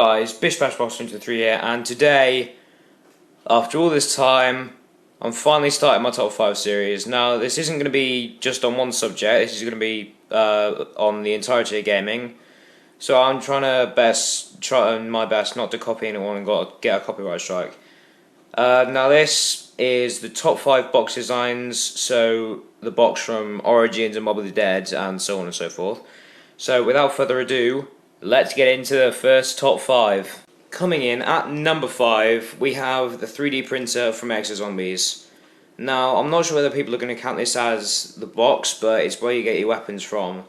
Guys, Bish Bash Boss 3 here, and today, after all this time, I'm finally starting my top 5 series. Now, this isn't going to be just on one subject, this is going to be on the entirety of gaming. So I'm trying my best not to copy anyone and get a copyright strike. Now this is the top 5 box designs, so the box from Origins and Mob of the Dead and so on and so forth. So without further ado, let's get into the first top 5. Coming in at number 5, we have the 3D printer from Exozombies. Now, I'm not sure whether people are going to count this as the box, but it's where you get your weapons from.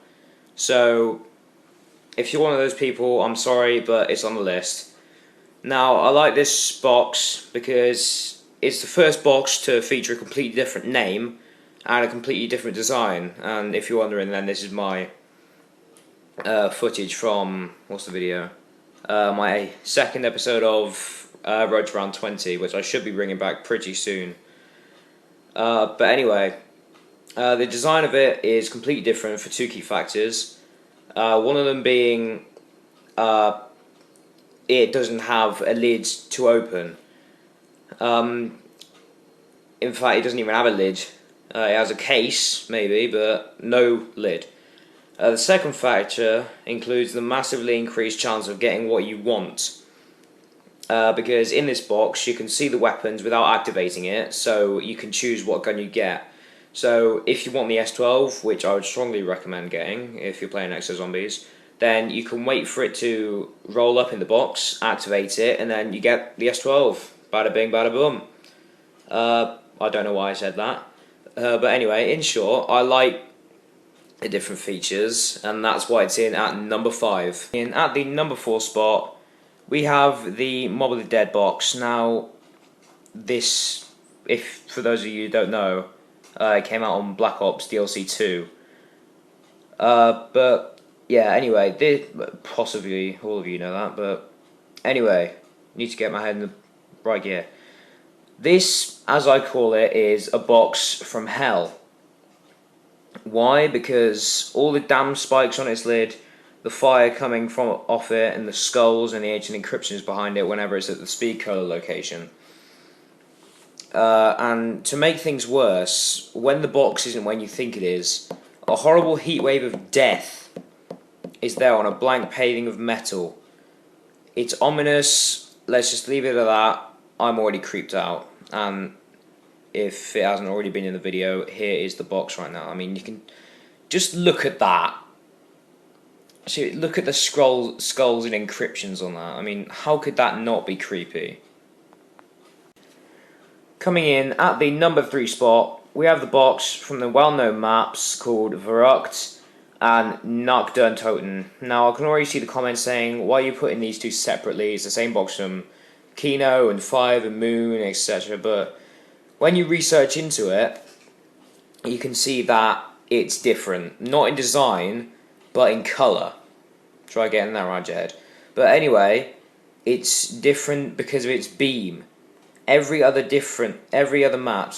So, if you're one of those people, I'm sorry, but it's on the list. Now, I like this box because it's the first box to feature a completely different name and a completely different design. And if you're wondering, then this is my footage from, what's the video? My second episode of Road to Round 20, which I should be bringing back pretty soon. But anyway, the design of it is completely different for two key factors. One of them being it doesn't have a lid to open. In fact, it doesn't even have a lid. It has a case, maybe, but no lid. The second factor includes the massively increased chance of getting what you want. Because in this box you can see the weapons without activating it, so you can choose what gun you get. So if you want the S12, which I would strongly recommend getting if you're playing Exozombies, then you can wait for it to roll up in the box, activate it, and then you get the S12. Bada bing, bada boom. I don't know why I said that. But anyway, in short, I like the different features, and that's why it's in at number 5. At the number 4 spot, we have the Mob of the Dead box. Now, this, if for those of you who don't know, it came out on Black Ops DLC 2. But yeah, anyway, possibly all of you know that, but anyway, need to get my head in the right gear. This, as I call it, is a box from hell. Why? Because all the damn spikes on its lid, the fire coming from off it, and the skulls and the ancient encryptions behind it whenever it's at the speed cola location. And to make things worse, when the box isn't when you think it is, a horrible heatwave of death is there on a blank paving of metal. It's ominous. Let's just leave it at that. I'm already creeped out, and if it hasn't already been in the video, here is the box right now. I mean, you can just look at that. So look at the skulls and encryptions on that. I mean, how could that not be creepy? Coming in at the number 3 spot, we have the box from the well-known maps called Verrückt and Nacht der Toten. Now, I can already see the comments saying, why are you putting these two separately? It's the same box from Kino and Five and Moon, etc. But when you research into it, you can see that it's different. Not in design, but in colour. Try getting that around your head. But anyway, it's different because of its beam. Every other map,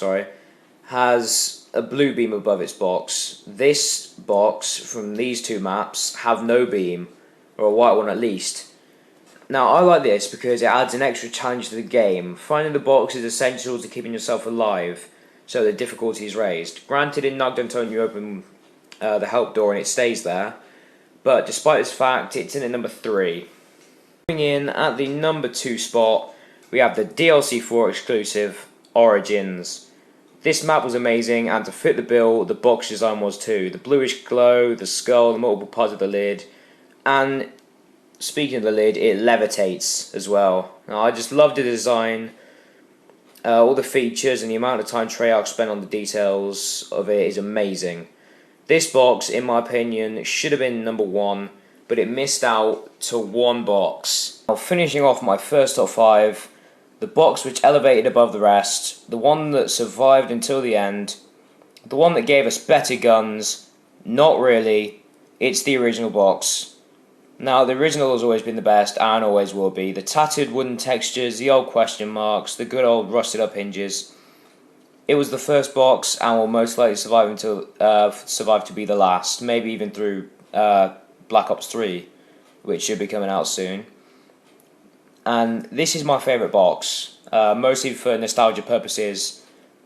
has a blue beam above its box. This box from these two maps have no beam, or a white one at least. Now, I like this because it adds an extra challenge to the game. Finding the box is essential to keeping yourself alive, so the difficulty is raised. Granted, in Nacht der Toten you open the help door and it stays there, but despite this fact, it's in at number 3. Coming in at the number 2 spot, we have the DLC 4 exclusive, Origins. This map was amazing, and to fit the bill, the box design was too. The bluish glow, the skull, the multiple parts of the lid, and speaking of the lid, it levitates as well. Now, I just love the design, all the features, and the amount of time Treyarch spent on the details of it is amazing. This box, in my opinion, should have been number 1, but it missed out to one box. Now, finishing off my first top 5, the box which elevated above the rest, the one that survived until the end, the one that gave us better guns, not really, it's the original box. Now, the original has always been the best, and always will be. The tattered wooden textures, the old question marks, the good old rusted up hinges. It was the first box, and will most likely survive to be the last, maybe even through Black Ops 3, which should be coming out soon. and this is my favourite box, mostly for nostalgia purposes,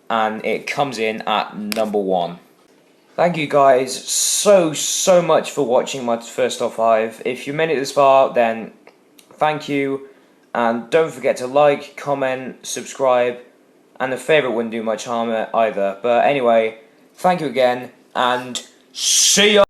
and it comes in at number 1. Thank you guys so much for watching my first top 5. If you made it this far, then thank you, and don't forget to like, comment, subscribe, and the favourite wouldn't do much harm either. But anyway, thank you again, and see ya!